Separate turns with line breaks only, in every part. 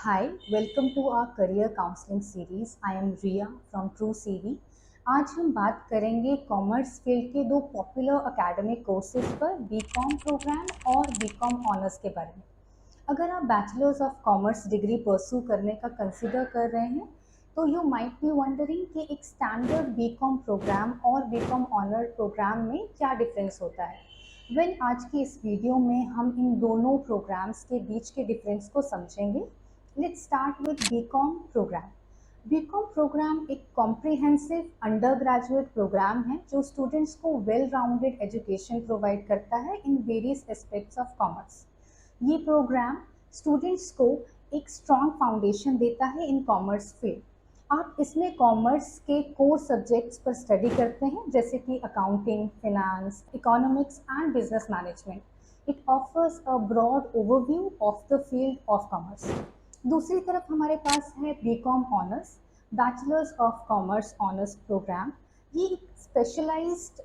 Hi, welcome to our career counseling series. I am Riya from True CV. आज हम बात करेंगे commerce field के दो पॉपुलर एकेडमिक कोर्सेज पर बीकॉम प्रोग्राम और बीकॉम ऑनर्स के बारे में। अगर आप bachelors of commerce degree pursue करने का कंसिडर कर रहे हैं तो यू माइट बी वंडरिंग कि एक स्टैंडर्ड बीकॉम प्रोग्राम और बीकॉम ऑनर प्रोग्राम में क्या डिफरेंस होता है। आज की इस वीडियो में हम इन दोनों प्रोग्राम्स के बीच के डिफरेंस को समझेंगे। Let's start with BCom programme. BCom programme एक कॉम्प्रिहेंसिव अंडर ग्रेजुएट प्रोग्राम है जो स्टूडेंट्स को वेल राउंडेड एजुकेशन प्रोवाइड करता है in various aspects of commerce. ये प्रोग्राम स्टूडेंट्स को एक स्ट्रॉन्ग फाउंडेशन देता है इन कॉमर्स फील्ड। आप इसमें कॉमर्स के कोर सब्जेक्ट्स पर स्टडी करते हैं जैसे कि accounting, finance, economics and business management. It offers a broad overview of the field of commerce. दूसरी तरफ हमारे पास है BCom honours, bachelors of commerce honours programme. ये एक specialized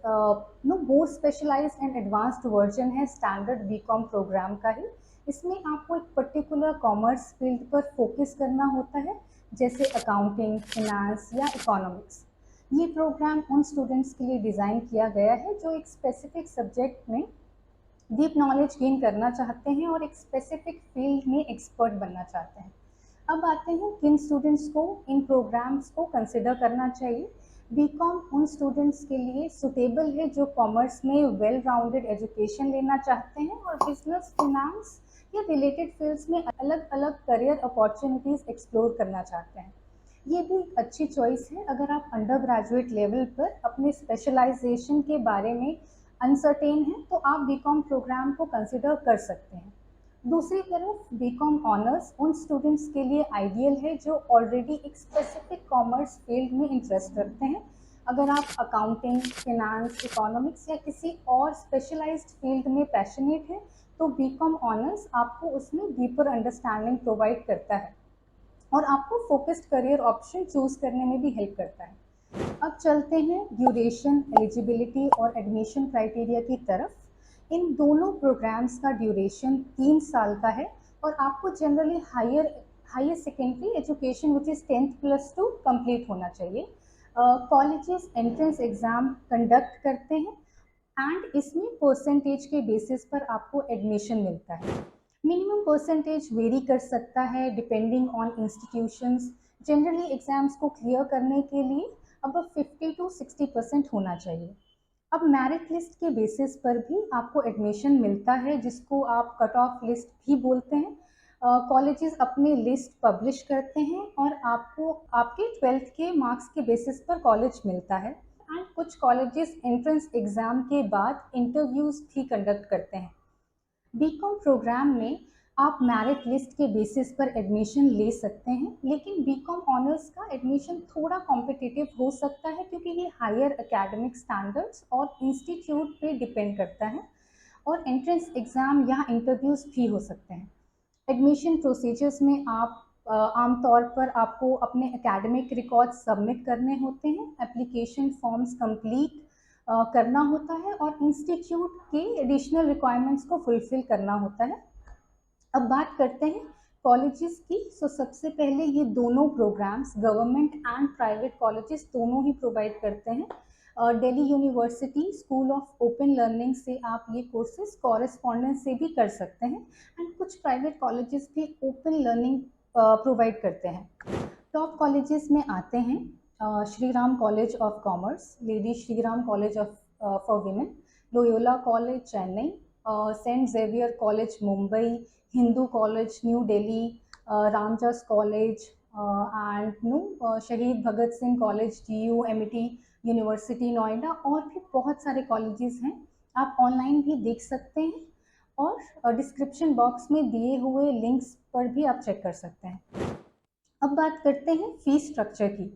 more specialized and advanced version है स्टैंडर्ड बीकॉम प्रोग्राम का ही। इसमें आपको एक पर्टिकुलर कॉमर्स फील्ड पर फोकस करना होता है जैसे अकाउंटिंग, फिनांस या इकोनॉमिक्स। ये प्रोग्राम उन स्टूडेंट्स के लिए डिज़ाइन किया गया है जो एक स्पेसिफिक सब्जेक्ट में डीप नॉलेज गेन करना चाहते हैं और एक स्पेसिफिक फील्ड में एक्सपर्ट बनना चाहते हैं। अब आते हैं किन स्टूडेंट्स को इन प्रोग्राम्स को कंसिडर करना चाहिए। बीकॉम उन स्टूडेंट्स के लिए सुटेबल है जो कॉमर्स में वेल राउंडेड एजुकेशन लेना चाहते हैं और बिजनेस, फिनांस या रिलेटेड फील्ड्स में अलग अलग करियर अपॉर्चुनिटीज़ एक्सप्लोर करना चाहते हैं। ये भी एक अच्छी चॉइस है अगर आप अंडर ग्रेजुएट लेवल पर अपने स्पेशलाइजेशन के बारे में अनसर्टेन है तो आप बीकॉम प्रोग्राम को कंसिडर कर सकते हैं। दूसरी तरफ बीकॉम ऑनर्स उन स्टूडेंट्स के लिए आइडियल है जो ऑलरेडी एक स्पेसिफिक कॉमर्स फील्ड में इंटरेस्ट रखते हैं। अगर आप अकाउंटिंग, फिनांस, इकोनॉमिक्स या किसी और स्पेशलाइज्ड फील्ड में पैशनेट है तो बीकॉम ऑनर्स आपको उसमें डीपर अंडरस्टैंडिंग प्रोवाइड करता है और आपको फोकस्ड करियर ऑप्शन चूज करने में भी हेल्प करता है। अब चलते हैं ड्यूरेशन, एलिजिबिलिटी और एडमिशन क्राइटेरिया की तरफ। इन दोनों प्रोग्राम्स का ड्यूरेशन 3 साल का है और आपको generally higher secondary education which is 10th+2 complete होना चाहिए। कॉलेजेस एंट्रेंस एग्ज़ाम कंडक्ट करते हैं एंड इसमें परसेंटेज के बेसिस पर आपको एडमिशन मिलता है। मिनिमम परसेंटेज वेरी कर सकता है depending on institutions. Generally exams को क्लियर करने के लिए अब 50 to 60% होना चाहिए। अब मेरिट लिस्ट के बेसिस पर भी आपको एडमिशन मिलता है जिसको आप कट ऑफ लिस्ट भी बोलते हैं। कॉलेजेस अपने लिस्ट पब्लिश करते हैं और आपको आपके 12th के मार्क्स के बेसिस पर कॉलेज मिलता है एंड कुछ कॉलेजेस एंट्रेंस एग्ज़ाम के बाद इंटरव्यूज़ भी कंडक्ट करते हैं। बीकॉम प्रोग्राम में आप मेरिट लिस्ट के बेसिस पर एडमिशन ले सकते हैं लेकिन बीकॉम ऑनर्स का एडमिशन थोड़ा कॉम्पिटिटिव हो सकता है क्योंकि ये हायर एकेडमिक स्टैंडर्ड्स और इंस्टीट्यूट पे डिपेंड करता है और एंट्रेंस एग्ज़ाम या इंटरव्यूज़ भी हो सकते हैं। एडमिशन प्रोसीजर्स में आप आमतौर पर आपको अपने एकेडमिक रिकॉर्ड सबमिट करने होते हैं, एप्लीकेशन फॉर्म्स कंप्लीट करना होता है और इंस्टीट्यूट के एडिशनल रिक्वायरमेंट्स को फुलफिल करना होता है। अब बात करते हैं कॉलेजेस की। सबसे पहले ये दोनों programmes government and private colleges दोनों ही प्रोवाइड करते हैं। Delhi university school of open learning से आप ये कोर्सेज कॉरेस्पॉन्डेंस से भी कर सकते हैं एंड कुछ प्राइवेट कॉलेजेस भी ओपन लर्निंग प्रोवाइड करते हैं। टॉप कॉलेजेस में आते हैं Shri Ram College of Commerce, Lady Shri Ram College of for Women, Loyola College Chennai, Saint Xavier College Mumbai, Hindu College New Delhi, Ramjas College and Shaheed Bhagat Singh College DUMIT University Noida और भी बहुत सारे कॉलेजेस हैं। आप ऑनलाइन भी देख सकते हैं और डिस्क्रिप्शन बॉक्स में दिए हुए लिंक्स पर भी आप चेक कर सकते हैं। अब बात करते हैं फीस स्ट्रक्चर की।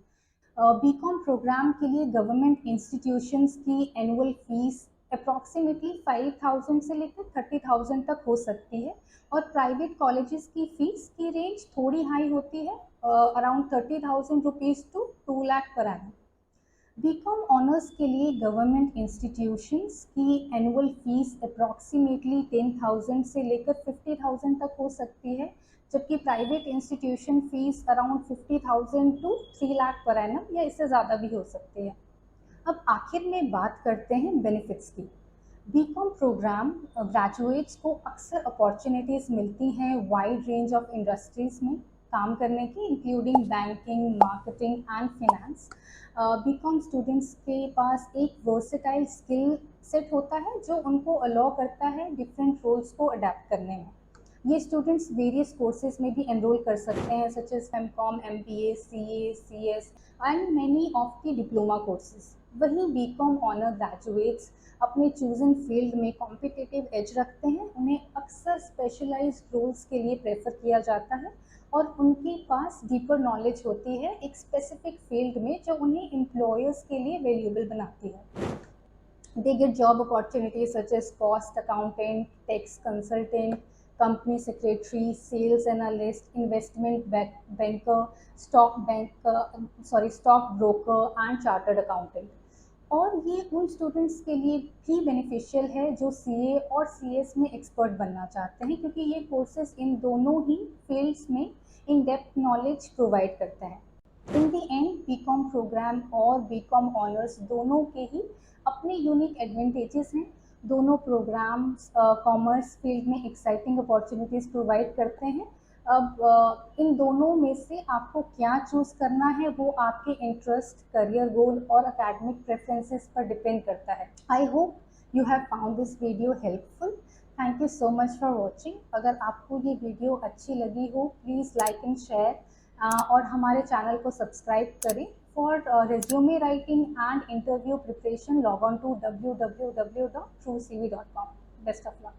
बीकॉम प्रोग्राम के लिए गवर्नमेंट इंस्टीट्यूशंस की एनुअल फीस अप्रॉक्सीमेटली 5,000 से लेकर 30,000 तक हो सकती है और प्राइवेट कॉलेजेस की फ़ीस की रेंज थोड़ी हाई होती है, अराउंड 30,000 रुपीज़ टू 2 लाख पर annum। बीकॉम ऑनर्स के लिए गवर्नमेंट इंस्टीट्यूशंस की एनुअल फीस अप्रॉक्सीमेटली 10,000 से लेकर 50,000 तक हो सकती है। जबकि private institution fees around 50,000 to 3 lakh per annum या इससे ज़्यादा भी हो सकती है। अब आखिर में बात करते हैं बेनिफिट्स की। बीकॉम प्रोग्राम ग्रेजुएट्स को अक्सर अपॉर्चुनिटीज़ मिलती हैं वाइड रेंज ऑफ इंडस्ट्रीज़ में काम करने की, including banking, marketing and finance. BCom students के पास एक वर्सेटाइल स्किल सेट होता है जो उनको अलाउ करता है डिफरेंट रोल्स को अडेप्ट करने में। ये स्टूडेंट्स वेरियस कोर्सेज में भी एनरोल कर सकते हैं such as MCom, MBA, CA, CS and many of की डिप्लोमा कोर्सेज। वहीं बीकॉम ऑनर ग्रेजुएट्स अपने चूजन फील्ड में कॉम्पिटिटिव एज रखते हैं, उन्हें अक्सर स्पेशलाइज्ड रोल्स के लिए प्रेफर किया जाता है और उनके पास डीपर नॉलेज होती है एक स्पेसिफिक फील्ड में जो उन्हें एम्प्लॉयर्स के लिए वैल्यूएबल बनाती है। They get job opportunities such as cost accountant, tax consultant, company secretary, sales analyst, banker, stock broker and chartered accountant. और ये उन स्टूडेंट्स के लिए भी बेनिफिशियल है जो सीए और सीएस में एक्सपर्ट बनना चाहते हैं, क्योंकि ये कोर्सेज इन दोनों ही फील्ड्स में इन डेप्थ नॉलेज प्रोवाइड करते हैं। इन दी एंड बीकॉम प्रोग्राम और बीकॉम ऑनर्स दोनों के ही अपने यूनिक एडवांटेजेस हैं। दोनों प्रोग्राम्स कॉमर्स फील्ड में एक्साइटिंग अपॉर्चुनिटीज़ प्रोवाइड करते हैं। अब इन दोनों में से आपको क्या चूज़ करना है वो आपके इंटरेस्ट, करियर गोल और एकेडमिक प्रेफरेंसेस पर डिपेंड करता है। I hope you have found this video helpful. Thank you so much for watching. अगर आपको ये वीडियो अच्छी लगी हो प्लीज़ लाइक एंड शेयर और हमारे चैनल को सब्सक्राइब करें। For resume writing and interview preparation log on to www.truecv.com. Best of luck.